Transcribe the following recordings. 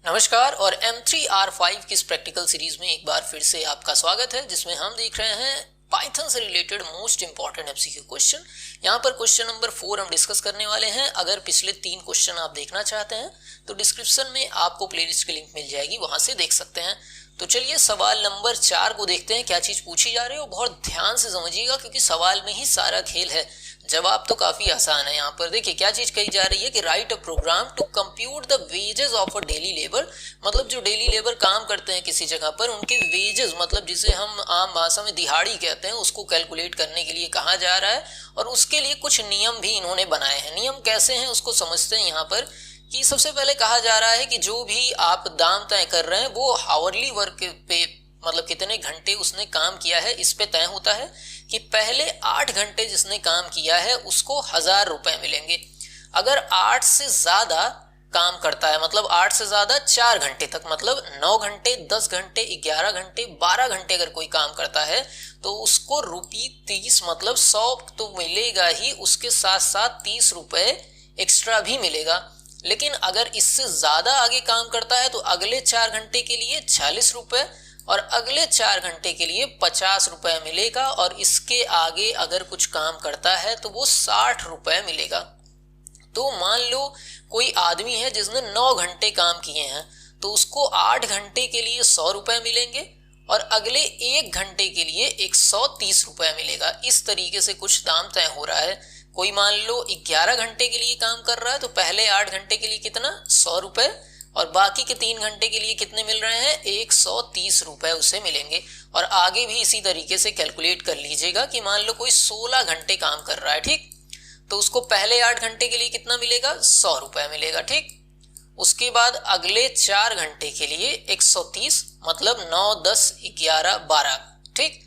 नमस्कार और M3R5 की इस प्रैक्टिकल सीरीज में एक बार फिर से आपका स्वागत है, जिसमें हम देख रहे हैं पाइथन से related most important MCQ question. यहाँ पर क्वेश्चन नंबर 4 हम डिस्कस करने वाले हैं। अगर पिछले 3 क्वेश्चन आप देखना चाहते हैं तो डिस्क्रिप्शन में आपको प्लेलिस्ट की लिंक मिल जाएगी, वहां से देख सकते हैं। तो चलिए सवाल नंबर 4 को देखते हैं, क्या चीज पूछी जा रही है। बहुत ध्यान से समझिएगा क्योंकि सवाल में ही सारा खेल है। जवाब तो काफी आसान है। यहाँ पर देखिए क्या चीज कही जा रही है कि write a program to compute the wages of a daily labour. मतलब जो डेली लेबर काम करते हैं किसी जगह पर, उनके वेजेस मतलब जिसे हम आम भाषा में दिहाड़ी कहते हैं, उसको कैलकुलेट करने के लिए कहा जा रहा है। और उसके लिए कुछ नियम भी इन्होंने बनाए हैं। नियम कैसे हैं उसको समझते हैं। यहाँ पर कि सबसे पहले कहा जा रहा है कि जो भी आप दाम तय कर रहे हैं वो हावरली वर्क पे, मतलब कितने घंटे उसने काम किया है, इस पे तय होता है। कि पहले 8 घंटे जिसने काम किया है उसको 1000 रुपए मिलेंगे। अगर 8 से ज्यादा काम करता है, मतलब 8 से ज्यादा 4 घंटे तक, मतलब 9 घंटे, 10 घंटे, 11 घंटे, 12 घंटे अगर कोई काम करता है तो उसको ₹30 मतलब 100 तो मिलेगा ही, उसके साथ साथ 30 रुपए एक्स्ट्रा भी मिलेगा। लेकिन अगर इससे ज्यादा आगे काम करता है तो अगले 4 घंटे के लिए 40 रुपए और अगले 4 घंटे के लिए 50 रुपए मिलेगा। और इसके आगे अगर कुछ काम करता है तो वो 60 रुपए मिलेगा। तो मान लो कोई आदमी है जिसने 9 घंटे काम किए हैं तो उसको 8 घंटे के लिए 100 रुपए मिलेंगे और अगले 1 घंटे के लिए 130 रुपए मिलेगा। इस तरीके से कुछ दाम तय हो रहा है। कोई मान लो 11 घंटे के लिए काम कर रहा है तो पहले 8 घंटे के लिए कितना, 100 रुपए, और बाकी के 3 घंटे के लिए कितने मिल रहे हैं, 130 रुपए उसे मिलेंगे। और आगे भी इसी तरीके से कैलकुलेट कर लीजिएगा कि मान लो कोई 16 घंटे काम कर रहा है, ठीक, तो उसको पहले 8 घंटे के लिए कितना मिलेगा, 100 रुपए मिलेगा, ठीक। उसके बाद अगले 4 घंटे के लिए 130, मतलब 9, 10, 11, 12, ठीक।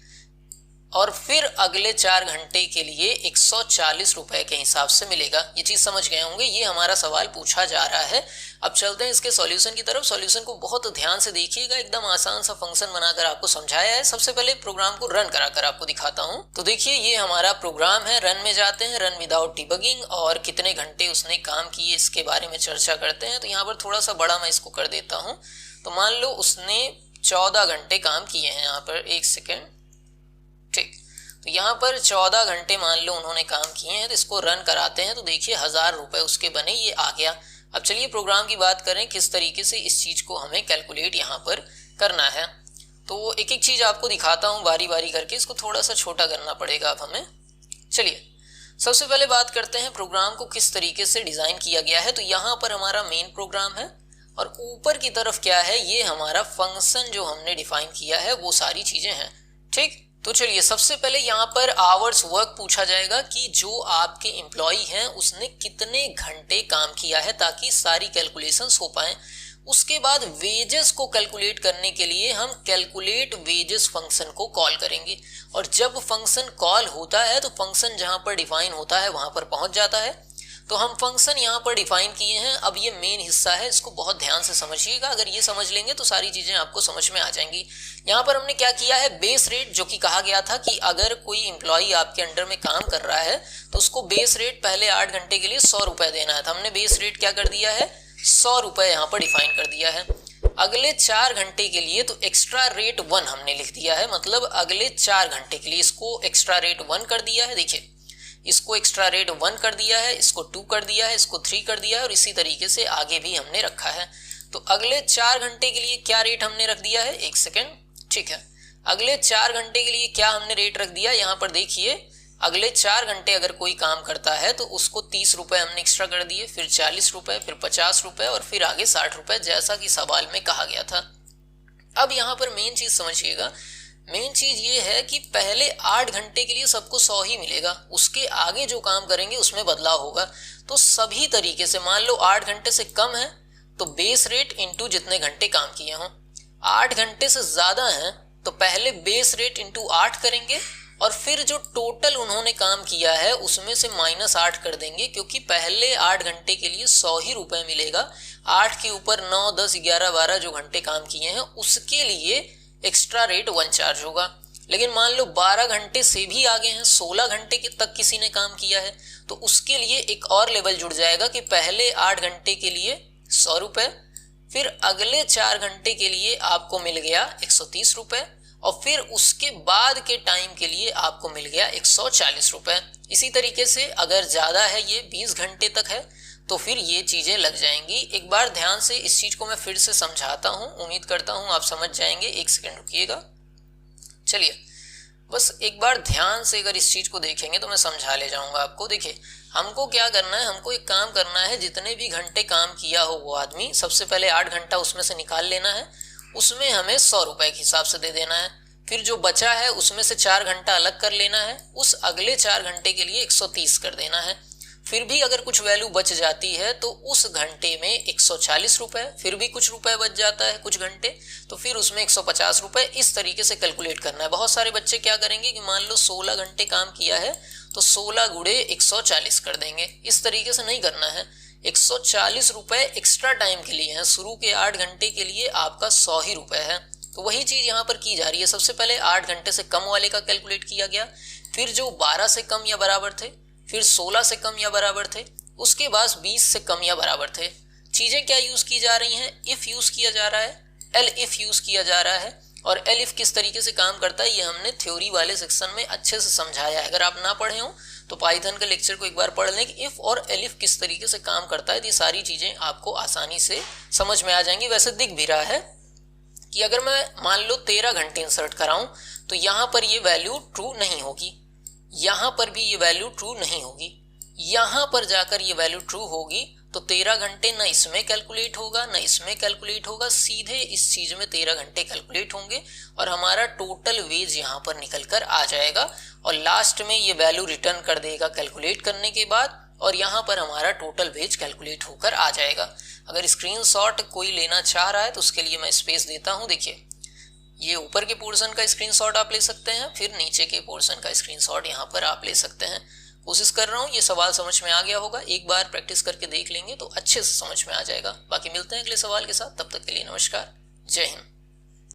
और फिर अगले 4 घंटे के लिए 140 रुपए के हिसाब से मिलेगा। ये चीज समझ गए होंगे। ये हमारा सवाल पूछा जा रहा है। अब चलते हैं इसके सॉल्यूशन की तरफ। सॉल्यूशन को बहुत ध्यान से देखिएगा, एकदम आसान सा फंक्शन बनाकर आपको समझाया है। सबसे पहले प्रोग्राम को रन कराकर आपको दिखाता हूँ। तो देखिए ये हमारा प्रोग्राम है। रन में जाते हैं, रन विदाउट डिबगिंग, और कितने घंटे उसने काम किए इसके बारे में चर्चा करते हैं। तो यहाँ पर थोड़ा सा बड़ा मैं इसको कर देता हूँ। तो मान लो उसने 14 घंटे काम किए हैं। यहाँ पर 1 सेकेंड, ठीक। तो यहाँ पर 14 घंटे मान लो उन्होंने काम किए हैं। तो इसको रन कराते हैं तो देखिए 1000 रुपए उसके बने, ये आ गया। अब चलिए प्रोग्राम की बात करें, किस तरीके से इस चीज को हमें कैलकुलेट यहाँ पर करना है। तो एक एक चीज आपको दिखाता हूँ बारी बारी करके। इसको थोड़ा सा छोटा करना पड़ेगा अब हमें। चलिए सबसे पहले बात करते हैं प्रोग्राम को किस तरीके से डिजाइन किया गया है। तो यहाँ पर हमारा मेन प्रोग्राम है और ऊपर की तरफ क्या है, ये हमारा फंक्शन जो हमने डिफाइन किया है, वो सारी चीजें हैं, ठीक। तो चलिए सबसे पहले यहाँ पर आवर्स वर्क पूछा जाएगा कि जो आपके एम्प्लॉय हैं उसने कितने घंटे काम किया है, ताकि सारी कैलकुलेशंस हो पाए। उसके बाद वेजेस को कैलकुलेट करने के लिए हम कैलकुलेट वेजेस फंक्शन को कॉल करेंगे। और जब फंक्शन कॉल होता है तो फंक्शन जहां पर डिफाइन होता है वहां पर पहुंच जाता है। तो हम फंक्शन यहाँ पर डिफाइन किए हैं। अब ये मेन हिस्सा है, इसको बहुत ध्यान से समझिएगा। अगर ये समझ लेंगे तो सारी चीजें आपको समझ में आ जाएंगी। यहाँ पर हमने क्या किया है, बेस रेट, जो कि कहा गया था कि अगर कोई एम्प्लॉय आपके अंडर में काम कर रहा है तो उसको बेस रेट पहले 8 घंटे के लिए 100 रुपए देना है। तो हमने बेस रेट क्या कर दिया है, 100 रुपए यहाँ पर डिफाइन कर दिया है। अगले 4 घंटे के लिए तो एक्स्ट्रा रेट 1 हमने लिख दिया है, मतलब अगले 4 घंटे के लिए इसको एक्स्ट्रा रेट 1 कर दिया है। देखिए इसको एक्स्ट्रा रेट 1 कर दिया है, इसको 2 कर दिया है, इसको 3 कर दिया है, और इसी तरीके से आगे भी हमने रखा है। तो अगले 4 घंटे के लिए क्या रेट हमने रख दिया है, 1 सेकेंड, ठीक है। अगले 4 घंटे के लिए क्या हमने रेट रख दिया, यहाँ पर देखिए अगले 4 घंटे अगर कोई काम करता है तो उसको 30 रुपए हमने एक्स्ट्रा कर दिए, फिर 40 रुपए, फिर 50 रुपए और फिर आगे 60 रुपए, जैसा कि सवाल में कहा गया था। अब यहाँ पर मेन चीज समझिएगा। मेन चीज ये है कि पहले 8 घंटे के लिए सबको 100 ही मिलेगा, उसके आगे जो काम करेंगे उसमें बदलाव होगा। तो सभी तरीके से मान लो 8 घंटे से कम है तो बेस रेट इंटू जितने घंटे काम किए हों। 8 घंटे से ज्यादा है तो पहले बेस रेट इंटू 8 करेंगे और फिर जो टोटल उन्होंने काम किया है उसमें से -8 कर देंगे, क्योंकि पहले 8 घंटे के लिए 100 ही रुपए मिलेगा। 8 के ऊपर 9, 10, 11, 12 जो घंटे काम किए हैं उसके लिए एक्स्ट्रा रेट 1 चार्ज होगा। लेकिन मान लो 12 घंटे से भी आगे हैं, 16 घंटे तक किसी ने काम किया है तो उसके लिए एक और लेवल जुड़ जाएगा कि पहले 8 घंटे के लिए 100 रुपए, फिर अगले 4 घंटे के लिए आपको मिल गया 130 रुपए और फिर उसके बाद के टाइम के लिए आपको मिल गया 140 रुपए। इसी तरीके से अगर ज़्यादा है, ये 20 घंटे तक है, तो फिर ये चीज़ें लग जाएंगी। एक बार ध्यान से इस चीज़ को मैं फिर से समझाता हूँ, उम्मीद करता हूँ आप समझ जाएंगे। एक सेकंड रुकिएगा। चलिए बस एक बार ध्यान से अगर इस चीज़ को देखेंगे तो मैं समझा ले जाऊंगा आपको। देखिए हमको क्या करना है, हमको एक काम करना है, जितने भी घंटे काम किया हो वो आदमी, सबसे पहले 8 घंटा उसमें से निकाल लेना है, उसमें हमें 100 रुपए के हिसाब से दे देना है। फिर जो बचा है उसमें से 4 घंटा अलग कर लेना है, उस अगले 4 घंटे के लिए 130 कर देना है। फिर भी अगर कुछ वैल्यू बच जाती है तो उस घंटे में 140 रुपए, फिर भी कुछ रुपए बच जाता है कुछ घंटे, तो फिर उसमें 150 रुपए। इस तरीके से कैलकुलेट करना है। बहुत सारे बच्चे क्या करेंगे कि मान लो 16 घंटे काम किया है तो 16 गुणे 140 कर देंगे। इस तरीके से नहीं करना है। 140 रुपए एक्स्ट्रा टाइम के लिए है, शुरू के 8 घंटे के लिए आपका 100 ही रुपए है। तो वही चीज यहाँ पर की जा रही है। सबसे पहले 8 घंटे से कम वाले का कैलकुलेट किया गया, फिर जो 12 से कम या बराबर थे, फिर 16 से कम या बराबर थे, उसके बाद 20 से कम या बराबर थे। चीजें क्या यूज की जा रही हैं, इफ यूज किया जा रहा है, एल इफ यूज किया जा रहा है। और एल इफ किस तरीके से काम करता है ये हमने थ्योरी वाले सेक्शन में अच्छे से समझाया है। अगर आप ना पढ़े हो तो पाइथन के लेक्चर को एक बार पढ़ लें कि इफ और एल इफ किस तरीके से काम करता है। ये सारी चीजें आपको आसानी से समझ में आ जाएंगी। वैसे दिख भी रहा है कि अगर मैं मान लो 13 घंटे इंसर्ट कराऊं तो यहाँ पर ये वैल्यू ट्रू नहीं होगी, यहाँ पर भी ये वैल्यू ट्रू नहीं होगी, यहाँ पर जाकर ये वैल्यू ट्रू होगी। तो 13 घंटे न इसमें कैलकुलेट होगा न इसमें कैलकुलेट होगा, सीधे इस चीज में 13 घंटे कैलकुलेट होंगे और हमारा टोटल वेज यहाँ पर निकल कर आ जाएगा और लास्ट में ये वैल्यू रिटर्न कर देगा कैलकुलेट करने के बाद, और यहाँ पर हमारा टोटल वेज कैलकुलेट होकर आ जाएगा। अगर स्क्रीनशॉट कोई लेना चाह रहा है तो उसके लिए मैं स्पेस देता हूँ। देखिए ये ऊपर के पोर्शन का स्क्रीनशॉट आप ले सकते हैं, फिर नीचे के पोर्शन का स्क्रीनशॉट यहाँ पर आप ले सकते हैं। कोशिश कर रहा हूँ ये सवाल समझ में आ गया होगा। एक बार प्रैक्टिस करके देख लेंगे तो अच्छे से समझ में आ जाएगा। बाकी मिलते हैं अगले सवाल के साथ, तब तक के लिए नमस्कार, जय हिंद।